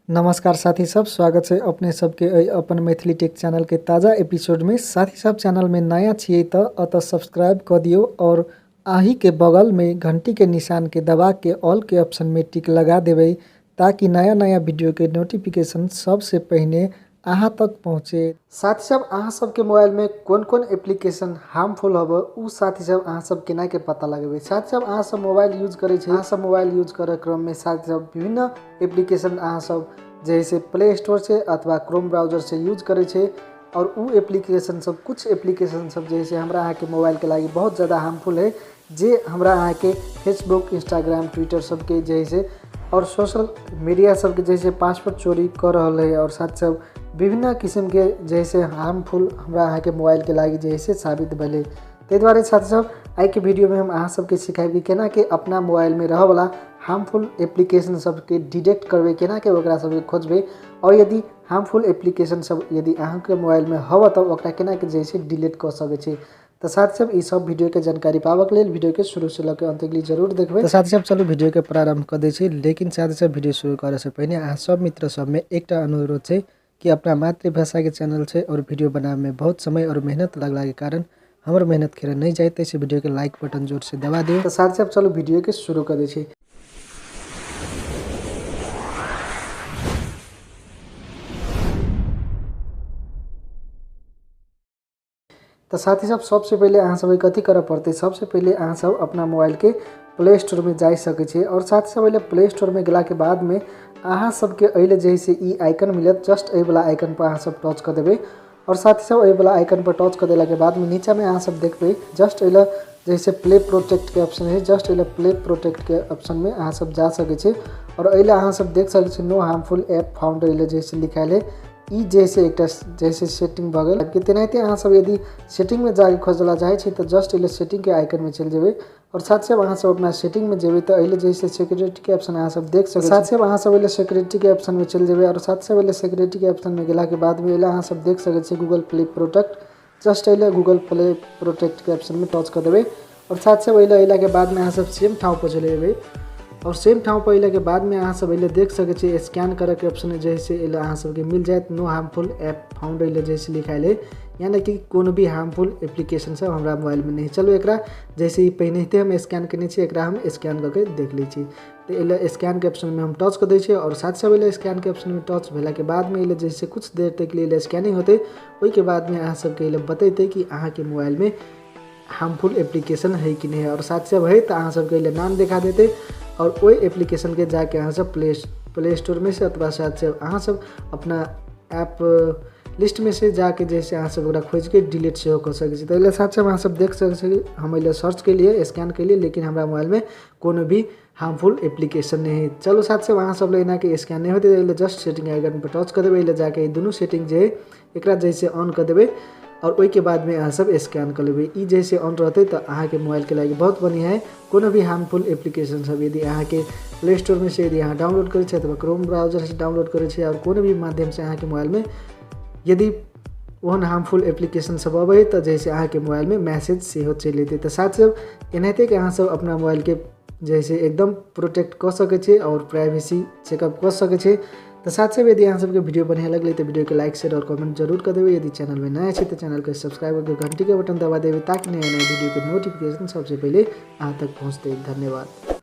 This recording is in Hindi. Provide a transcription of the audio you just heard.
नमस्कार साथी सब, स्वागत है अपने सबके अपन मैथिली टेक चैनल के ताज़ा एपिसोड में। साथी सब चैनल में नया छिए तो अतः सब्सक्राइब कर दियो और आही के बगल में घंटी के निशान के दबा के ऑल के ऑप्शन में टिक लगा देवे ताकि नया नया वीडियो के नोटिफिकेशन सबसे पहले अहाँ तक पहुँचे। साथी सब अहाँ सबके मोबाइल में कौन कौन एप्लीकेशन हार्मफुल हब उ साथी सब अहाँ सब केना के पता लगेबे। साथी सब अहाँ सब मोबाइल यूज करे छे, अहाँ सब मोबाइल यूज करे क्रम में साथी सब विभिन्न एप्लीकेशन अहाँ सब जैसे प्ले स्टोर से अथवा क्रोम ब्राउजर से यूज करे छे और उ एप्लीकेशन सब कुछ एप्लीकेशन सब जैसे हमरा अहाँ के मोबाइल के लागी बहुत ज़्यादा हार्मफुल है, जे हमरा अहाँ के फेसबुक, इंस्टाग्राम, ट्विटर सबके जैसे और सोशल मीडिया सबके जैसे पासवर्ड चोरी कर रहा है और साथ सब विभिन्न किस्म के जैसे हार्मफुल हमरा अहाँ के मोबाइल के लागी जैसे साबित भले। ते द्वारा साथ सब आई के वीडियो में हम अहाँ सबके सिखाएबी केना के अपना मोबाइल में रह वाला हार्मफुल एप्लीकेशन सबके डिटेक्ट करबे, केना के ओकरा सबके खोजबे और यदि हार्मफुल एप्लीकेशन सब यदि अहाँ के मोबाइल में हव तो ओकरा केना के जैसे डिलीट कर सके छी। तो साथ सब ई सब वीडियो के जानकारी पावे के लिए वीडियो के शुरू से लेकर अंत तक जरूर देखबे। तो साथ सब चलो वीडियो के प्रारंभ कर दै छी, लेकिन साथ सब वीडियो शुरू करे से पहले अहाँ सब मित्र सब में एकटा अनुरोध है कि अपना मातृभाषा के चैनल से और वीडियो बनाने में बहुत समय और मेहनत लगला के कारण हमारे मेहनत खेर नहीं जाए, तैसे वीडियो के लाइक बटन जोर से दबा दियो। तो साथ सब चलो वीडियो के शुरू कर दै छी। तो साथी सब सबसे पहले अहाँ सब कथी करे पड़ते, सबसे पहले अहाँ सब अपना मोबाइल के प्ले स्टोर में जा सके छे और साथ सब पहले प्ले स्टोर में गेला के बाद में अहाँ सबके अइले जैसे ई आइकन मिलत, जस्ट ए वाला आइकन पर अहाँ सब टच कर देबे और साथ सब ए वाला आइकन पर टच कर देला के बाद में नीचे में अहाँ सब देखबे जस्ट एला जैसे प्ले प्रोटेक्ट के ऑप्शन है, जस्ट एला प्ले प्रोटेक्ट के ऑप्शन में अहाँ सब जा सके छे और अइले अहाँ सब देख सके छे नो हार्मफुल ऐप फाउंड एले जैसे लिखाइल है। ई जैसे एक जैसे सेटिंग बगल कितना अहाँ सब यदि सेटिंग में जाके खोजला चाहे छी तो जस्ट एले सेटिंग के आइकन में चल जेबे और साथ सब अहाँ सब अपना सेटिंग में जेबे तो अइले जैसे सिक्योरिटी के ऑप्शन अहाँ सब देख सके। साथ सब अहाँ सब एले सिक्योरिटी के ऑप्शन में चल जेबे और साथ सब एले सिक्योरिटी के ऑप्शन में गेला के बाद में एले अहाँ सब देख सके छी गूगल प्ले प्रोटेक्ट, जस्ट एले गूगल प्ले प्रोटेक्ट के ऑप्शन में टच कर देबे और साथ सब एले के बाद में अहाँ सब सेम ठाव पर चले जेबे और सेम ठाव पर अइला के बाद में अहाँ सब देख सके छी स्कैन करे के ऑप्शन जैसे अहाँ सबके मिल जाए नो हार्मफुल ऐप फाउंड अइले जैसे लिखाइल है, यानी कि कोनो भी हार्मफुल एप्लीकेशन सब हमरा मोबाइल में नहीं। चलो एकरा जैसे ही पहले हम स्कैन करने छी एकरा हम स्कैन करके देख ली छी। तो एले स्कैन के ऑप्शन में हम टच कर दै छी और साथ सब एले स्कैन के ऑप्शन में टच भेला के बाद में एले जैसे कुछ देर तक लिए स्कैनिंग होते ओई के बाद में अहाँ सबके एले बतैते कि अहाँ के मोबाइल में हार्मफुल एप्लीकेशन है कि नहीं और साथ सब है तो अहाँ सबके एले नाम दिखा देते और वही एप्लीकेशन के जाके अहाँ सब प्ले स्टोर में से अथवा साथ से अहाँ सब अपना ऐप लिस्ट में से जाके जैसे अहाँ सब ओकरा खोज के डिलीट से कर सके। तो एले साथ सब अहाँ सब देख सके हम एले सर्च के लिए स्कैन के लिए, लेकिन हमारा मोबाइल में कोनो भी हार्मफुल एप्लीकेशन नहीं है। चलो साथ सब अहाँ सब लेना के स्कैन नहीं होते एले जस्ट सेटिंग आइकन पर टच कर देबे, एले जाके दोनों सेटिंग जे है एकरा जैसे ऑन कर देबे और ओई के बाद में अहाँ सब स्कैन कर लेबे। ई जैसे ऑन रहते तो अहाँ के मोबाइल के लागी बहुत बढ़िया है। कोनो भी हार्मफुल एप्लीकेशन सब यदि अहाँ के प्ले स्टोर में से यदि अहाँ डाउनलोड करे अथवा क्रोम ब्राउजर से डाउनलोड करे और कोनो भी माध्यम से अहाँ के मोबाइल में यदि ओहन हार्मफुल एप्लीकेशन सब अबे तो जैसे अहाँ के मोबाइल में मैसेज से हो चल जेते। तो साथ सब एनाहिते कि अहाँ सब अपना मोबाइल के जैसे एकदम प्रोटेक्ट कर सके छे और प्राइवेसी चेकअप कर सके छे। तो साथ से यदि अहाँ सबके वीडियो बढ़िया लगले तो वीडियो के लाइक शेयर और कमेंट जरूर कर देवे। यदि चैनल में नया है तो चैनल को सब्सक्राइब करके घंटी के बटन दबा देवे ताकि नए नए वीडियो के नोटिफिकेशन सबसे पहले अहाँ तक पहुँचते। धन्यवाद।